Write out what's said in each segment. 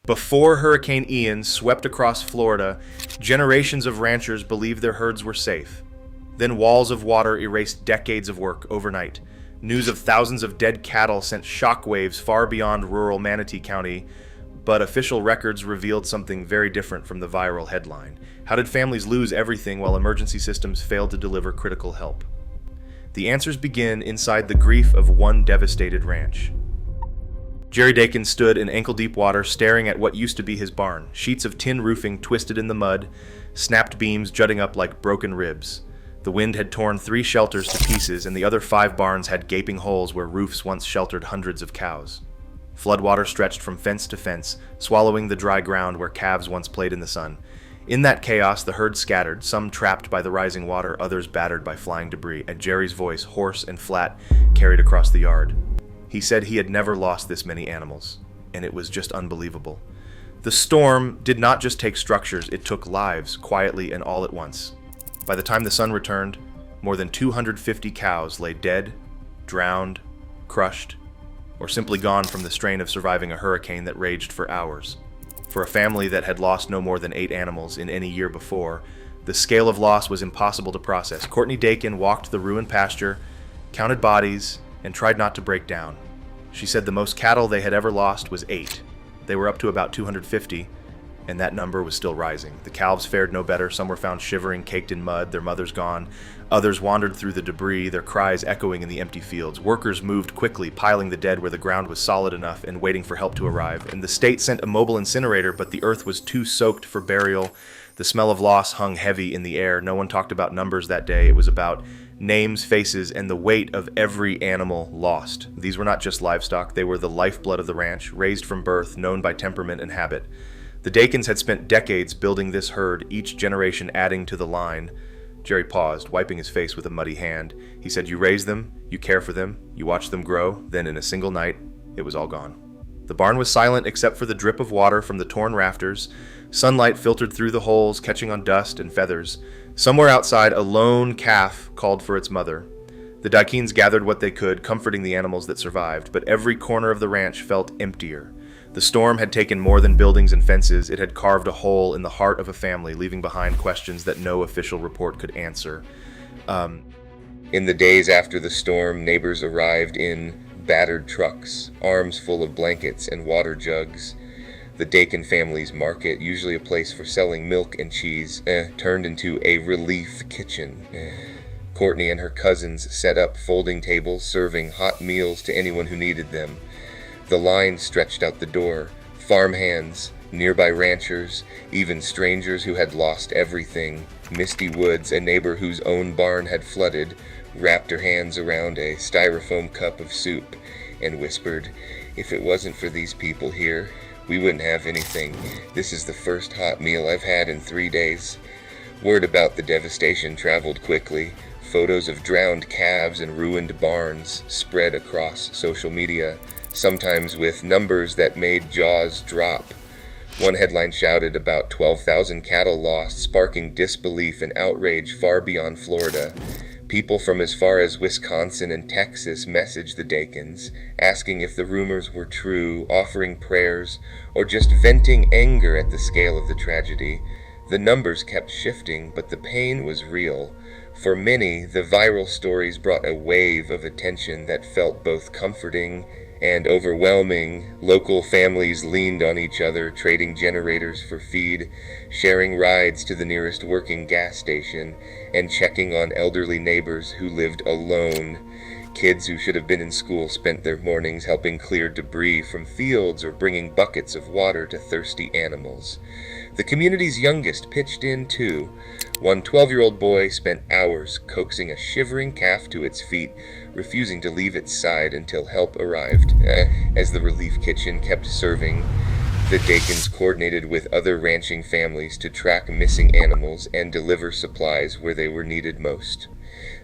Before Hurricane Ian swept across Florida, generations of ranchers believed their herds were safe. Then walls of water erased decades of work overnight. News of thousands of dead cattle sent shockwaves far beyond rural Manatee County, but official records revealed something very different from the viral headline. How did families lose everything while emergency systems failed to deliver critical help? The answers begin inside the grief of one devastated ranch. Jerry Dakin stood in ankle-deep water staring at what used to be his barn, sheets of tin roofing twisted in the mud, snapped beams jutting up like broken ribs. The wind had torn 3 shelters to pieces, and the other 5 barns had gaping holes where roofs once sheltered hundreds of cows. Floodwater stretched from fence to fence, swallowing the dry ground where calves once played in the sun. In that chaos, the herd scattered, some trapped by the rising water, others battered by flying debris, and Jerry's voice, hoarse and flat, carried across the yard. He said he had never lost this many animals, and it was just unbelievable. The storm did not just take structures, it took lives, quietly and all at once. By the time the sun returned, more than 250 cows lay dead, drowned, crushed, or simply gone from the strain of surviving a hurricane that raged for hours. For a family that had lost no more than 8 animals in any year before, the scale of loss was impossible to process. Courtney Dakin walked the ruined pasture, counted bodies, and tried not to break down. She said the most cattle they had ever lost was 8. They were up to about 250, and that number was still rising. The calves fared no better. Some were found shivering, caked in mud, their mothers gone. Others wandered through the debris, their cries echoing in the empty fields. Workers moved quickly, piling the dead where the ground was solid enough and waiting for help to arrive. And the state sent a mobile incinerator, but the earth was too soaked for burial. The smell of loss hung heavy in the air. No one talked about numbers that day. It was about names, faces, and the weight of every animal lost. These were not just livestock. They were the lifeblood of the ranch, raised from birth, known by temperament and habit. The Dakins had spent decades building this herd, each generation adding to the line. Jerry paused, wiping his face with a muddy hand. He said, "You raise them, you care for them, you watch them grow, then in a single night, it was all gone." The barn was silent except for the drip of water from the torn rafters. Sunlight filtered through the holes, catching on dust and feathers. Somewhere outside, a lone calf called for its mother. The Dakins gathered what they could, comforting the animals that survived, but every corner of the ranch felt emptier. The storm had taken more than buildings and fences. It had carved a hole in the heart of a family, leaving behind questions that no official report could answer. In the days after the storm, neighbors arrived in battered trucks, arms full of blankets and water jugs. The Dakin family's market, usually a place for selling milk and cheese, turned into a relief kitchen. Courtney and her cousins set up folding tables, serving hot meals to anyone who needed them. The line stretched out the door. Farmhands, nearby ranchers, even strangers who had lost everything. Misty Woods, a neighbor whose own barn had flooded, wrapped her hands around a styrofoam cup of soup and whispered, "If it wasn't for these people here, we wouldn't have anything. This is the first hot meal I've had in 3 days." Word about the devastation traveled quickly. Photos of drowned calves and ruined barns spread across social media, sometimes with numbers that made jaws drop. One headline shouted about 12,000 cattle lost, sparking disbelief and outrage far beyond Florida. People from as far as Wisconsin and Texas messaged the Dakins, asking if the rumors were true, offering prayers, or just venting anger at the scale of the tragedy. The numbers kept shifting, but the pain was real. For many, the viral stories brought a wave of attention that felt both comforting and overwhelming. Local families leaned on each other, trading generators for feed, sharing rides to the nearest working gas station, and checking on elderly neighbors who lived alone. Kids who should have been in school spent their mornings helping clear debris from fields or bringing buckets of water to thirsty animals. The community's youngest pitched in too. One 12-year-old boy spent hours coaxing a shivering calf to its feet, refusing to leave its side until help arrived. As the relief kitchen kept serving, the Dakins coordinated with other ranching families to track missing animals and deliver supplies where they were needed most.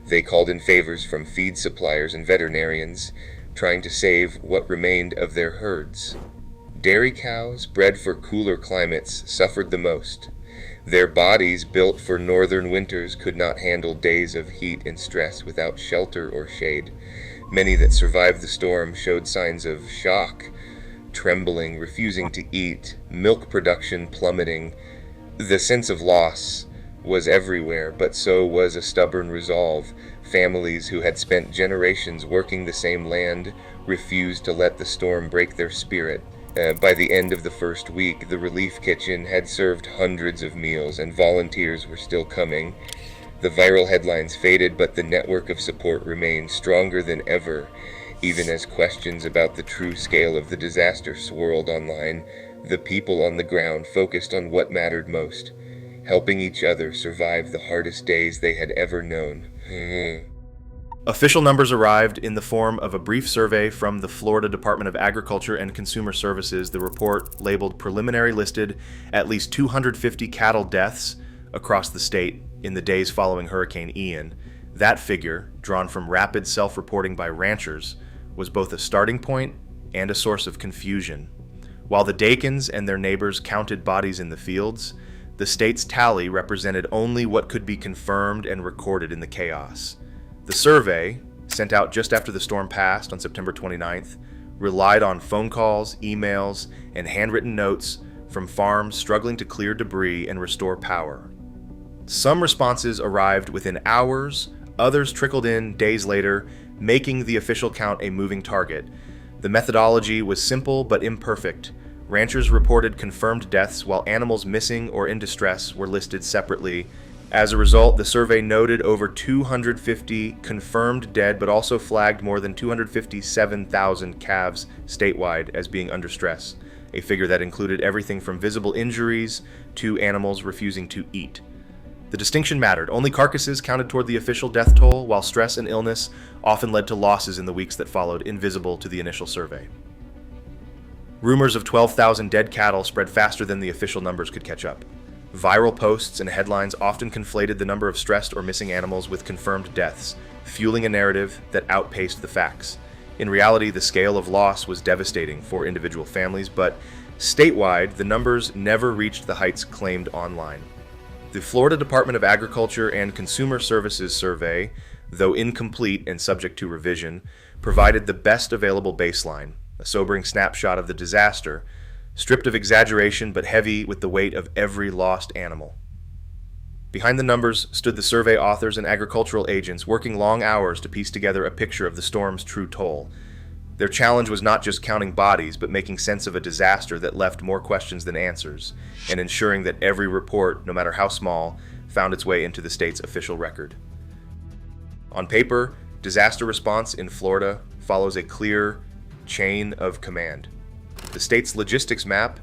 They called in favors from feed suppliers and veterinarians, trying to save what remained of their herds. Dairy cows, bred for cooler climates, suffered the most. Their bodies, built for northern winters, could not handle days of heat and stress without shelter or shade. Many that survived the storm showed signs of shock, trembling, refusing to eat, milk production plummeting. The sense of loss was everywhere, but so was a stubborn resolve. Families who had spent generations working the same land refused to let the storm break their spirit. By the end of the first week, the relief kitchen had served hundreds of meals, and volunteers were still coming. The viral headlines faded, but the network of support remained stronger than ever. Even as questions about the true scale of the disaster swirled online, the people on the ground focused on what mattered most, helping each other survive the hardest days they had ever known. Official numbers arrived in the form of a brief survey from the Florida Department of Agriculture and Consumer Services. The report, labeled preliminary, listed at least 250 cattle deaths across the state in the days following Hurricane Ian. That figure, drawn from rapid self-reporting by ranchers, was both a starting point and a source of confusion. While the Dakins and their neighbors counted bodies in the fields, the state's tally represented only what could be confirmed and recorded in the chaos. The survey, sent out just after the storm passed on September 29th, relied on phone calls, emails, and handwritten notes from farms struggling to clear debris and restore power. Some responses arrived within hours, others trickled in days later, making the official count a moving target. The methodology was simple but imperfect. Ranchers reported confirmed deaths, while animals missing or in distress were listed separately. As a result, the survey noted over 250 confirmed dead, but also flagged more than 257,000 calves statewide as being under stress, a figure that included everything from visible injuries to animals refusing to eat. The distinction mattered. Only carcasses counted toward the official death toll, while stress and illness often led to losses in the weeks that followed, invisible to the initial survey. Rumors of 12,000 dead cattle spread faster than the official numbers could catch up. Viral posts and headlines often conflated the number of stressed or missing animals with confirmed deaths, fueling a narrative that outpaced the facts. In reality, the scale of loss was devastating for individual families, but statewide, the numbers never reached the heights claimed online. The Florida Department of Agriculture and Consumer Services survey, though incomplete and subject to revision, provided the best available baseline, a sobering snapshot of the disaster, stripped of exaggeration but heavy with the weight of every lost animal. Behind the numbers stood the survey authors and agricultural agents, working long hours to piece together a picture of the storm's true toll. Their challenge was not just counting bodies, but making sense of a disaster that left more questions than answers, and ensuring that every report, no matter how small, found its way into the state's official record. On paper, disaster response in Florida follows a clear chain of command. The state's logistics map,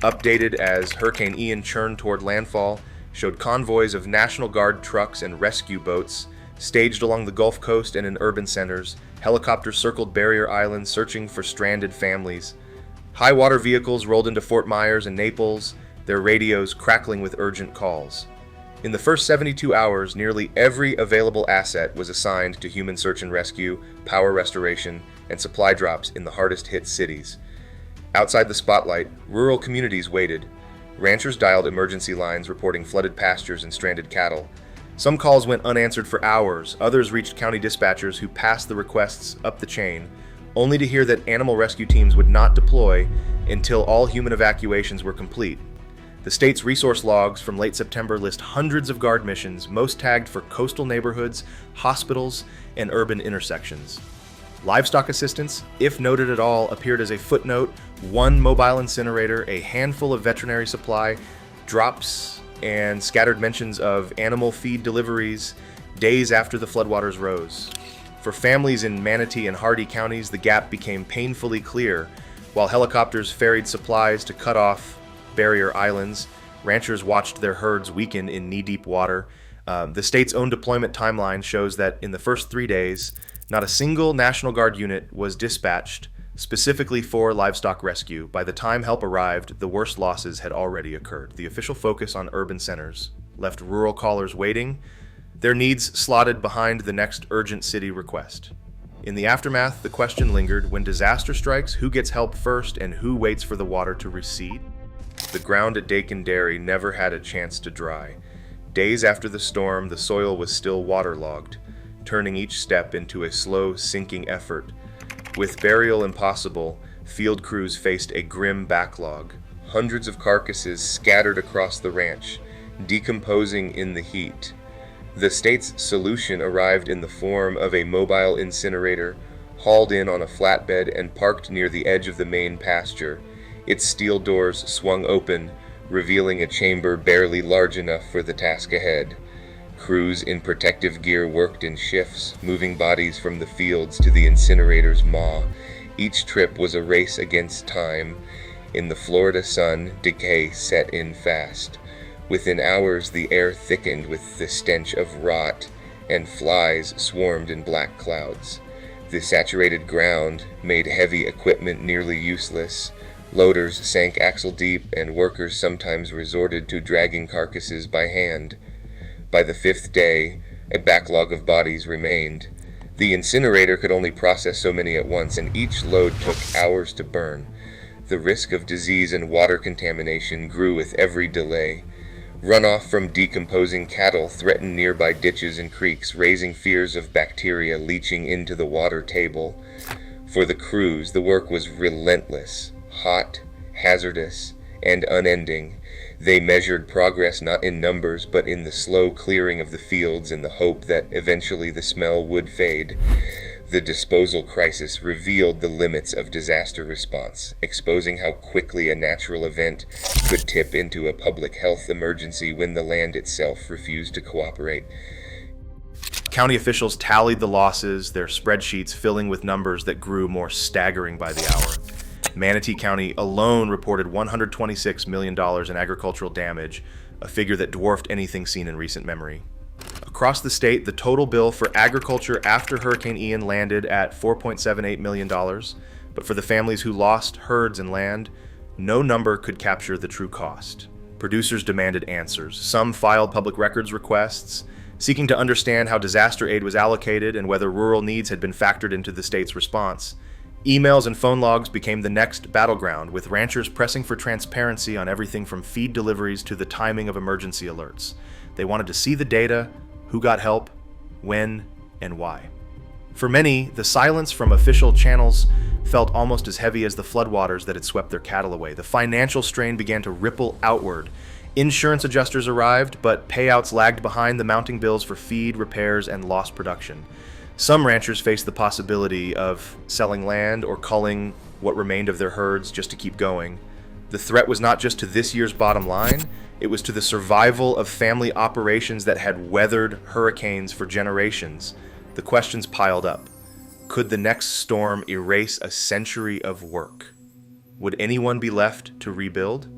updated as Hurricane Ian churned toward landfall, showed convoys of National Guard trucks and rescue boats staged along the Gulf Coast and in urban centers. Helicopters circled barrier islands searching for stranded families. High water vehicles rolled into Fort Myers and Naples, their radios crackling with urgent calls. In the first 72 hours, nearly every available asset was assigned to human search and rescue, power restoration, and supply drops in the hardest hit cities. Outside the spotlight, rural communities waited. Ranchers dialed emergency lines reporting flooded pastures and stranded cattle. Some calls went unanswered for hours, others reached county dispatchers who passed the requests up the chain, only to hear that animal rescue teams would not deploy until all human evacuations were complete. The state's resource logs from late September list hundreds of guard missions, most tagged for coastal neighborhoods, hospitals, and urban intersections. Livestock assistance, if noted at all, appeared as a footnote, one mobile incinerator, a handful of veterinary supply drops, and scattered mentions of animal feed deliveries days after the floodwaters rose. For families in Manatee and Hardy counties, the gap became painfully clear. While helicopters ferried supplies to cut off barrier islands, ranchers watched their herds weaken in knee-deep water. The state's own deployment timeline shows that in the first 3 days, not a single National Guard unit was dispatched specifically for livestock rescue. By the time help arrived, the worst losses had already occurred. The official focus on urban centers left rural callers waiting, their needs slotted behind the next urgent city request. In the aftermath, the question lingered: when disaster strikes, who gets help first and who waits for the water to recede? The ground at Dakin Dairy never had a chance to dry. Days after the storm, the soil was still waterlogged, turning each step into a slow, sinking effort. With burial impossible, field crews faced a grim backlog. Hundreds of carcasses scattered across the ranch, decomposing in the heat. The state's solution arrived in the form of a mobile incinerator, hauled in on a flatbed and parked near the edge of the main pasture. Its steel doors swung open, revealing a chamber barely large enough for the task ahead. Crews in protective gear worked in shifts, moving bodies from the fields to the incinerator's maw. Each trip was a race against time. In the Florida sun, decay set in fast. Within hours, the air thickened with the stench of rot, and flies swarmed in black clouds. The saturated ground made heavy equipment nearly useless. Loaders sank axle deep, and workers sometimes resorted to dragging carcasses by hand. By the fifth day, a backlog of bodies remained. The incinerator could only process so many at once, and each load took hours to burn. The risk of disease and water contamination grew with every delay. Runoff from decomposing cattle threatened nearby ditches and creeks, raising fears of bacteria leaching into the water table. For the crews, the work was relentless, hot, hazardous, and unending. They measured progress not in numbers, but in the slow clearing of the fields in the hope that eventually the smell would fade. The disposal crisis revealed the limits of disaster response, exposing how quickly a natural event could tip into a public health emergency when the land itself refused to cooperate. County officials tallied the losses, their spreadsheets filling with numbers that grew more staggering by the hour. Manatee County alone reported $126 million in agricultural damage, a figure that dwarfed anything seen in recent memory. Across the state, the total bill for agriculture after Hurricane Ian landed at $4.78 million, but for the families who lost herds and land, no number could capture the true cost. Producers demanded answers. Some filed public records requests, seeking to understand how disaster aid was allocated and whether rural needs had been factored into the state's response. Emails and phone logs became the next battleground, with ranchers pressing for transparency on everything from feed deliveries to the timing of emergency alerts. They wanted to see the data, who got help, when, and why. For many, the silence from official channels felt almost as heavy as the floodwaters that had swept their cattle away. The financial strain began to ripple outward. Insurance adjusters arrived, but payouts lagged behind the mounting bills for feed, repairs, and lost production. Some ranchers faced the possibility of selling land or culling what remained of their herds just to keep going. The threat was not just to this year's bottom line, it was to the survival of family operations that had weathered hurricanes for generations. The questions piled up. Could the next storm erase a century of work? Would anyone be left to rebuild?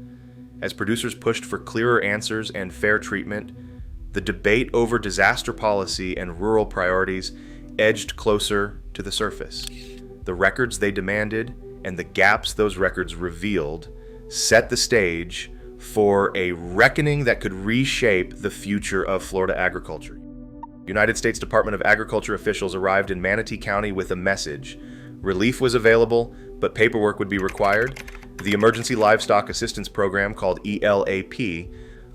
As producers pushed for clearer answers and fair treatment, the debate over disaster policy and rural priorities edged closer to the surface. The records they demanded and the gaps those records revealed set the stage for a reckoning that could reshape the future of Florida agriculture. United States Department of Agriculture officials arrived in Manatee County with a message. Relief was available, but paperwork would be required. The Emergency Livestock Assistance Program, called ELAP,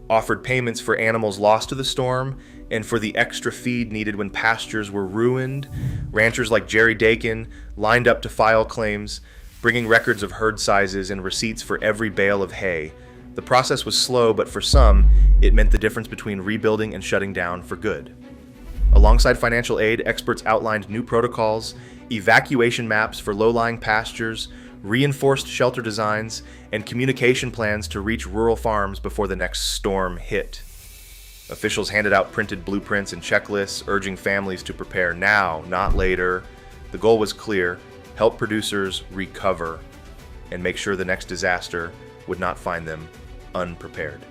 offered payments for animals lost to the storm and for the extra feed needed when pastures were ruined. Ranchers like Jerry Dakin lined up to file claims, bringing records of herd sizes and receipts for every bale of hay. The process was slow, but for some, it meant the difference between rebuilding and shutting down for good. Alongside financial aid, experts outlined new protocols, evacuation maps for low-lying pastures, reinforced shelter designs, and communication plans to reach rural farms before the next storm hit. Officials handed out printed blueprints and checklists, urging families to prepare now, not later. The goal was clear: help producers recover and make sure the next disaster would not find them unprepared.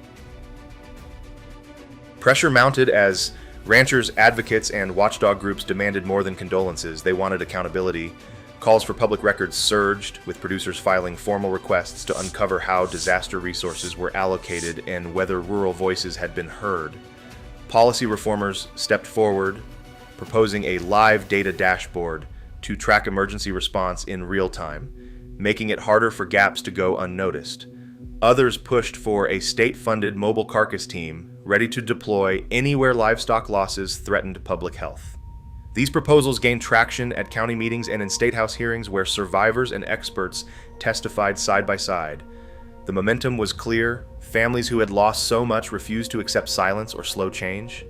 Pressure mounted as ranchers, advocates, and watchdog groups demanded more than condolences. They wanted accountability. Calls for public records surged, with producers filing formal requests to uncover how disaster resources were allocated and whether rural voices had been heard. Policy reformers stepped forward, proposing a live data dashboard to track emergency response in real time, making it harder for gaps to go unnoticed. Others pushed for a state-funded mobile carcass team ready to deploy anywhere livestock losses threatened public health. These proposals gained traction at county meetings and in state house hearings where survivors and experts testified side by side. The momentum was clear. Families who had lost so much refused to accept silence or slow change.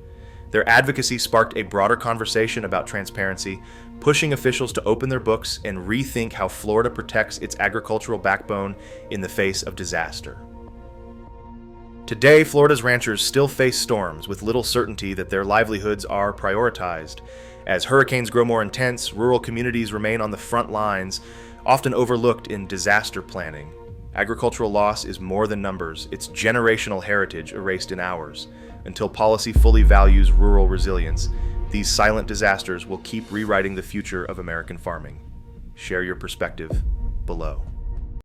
Their advocacy sparked a broader conversation about transparency, pushing officials to open their books and rethink how Florida protects its agricultural backbone in the face of disaster. Today, Florida's ranchers still face storms with little certainty that their livelihoods are prioritized. As hurricanes grow more intense, rural communities remain on the front lines, often overlooked in disaster planning. Agricultural loss is more than numbers, it's generational heritage erased in hours. Until policy fully values rural resilience, these silent disasters will keep rewriting the future of American farming. Share your perspective below.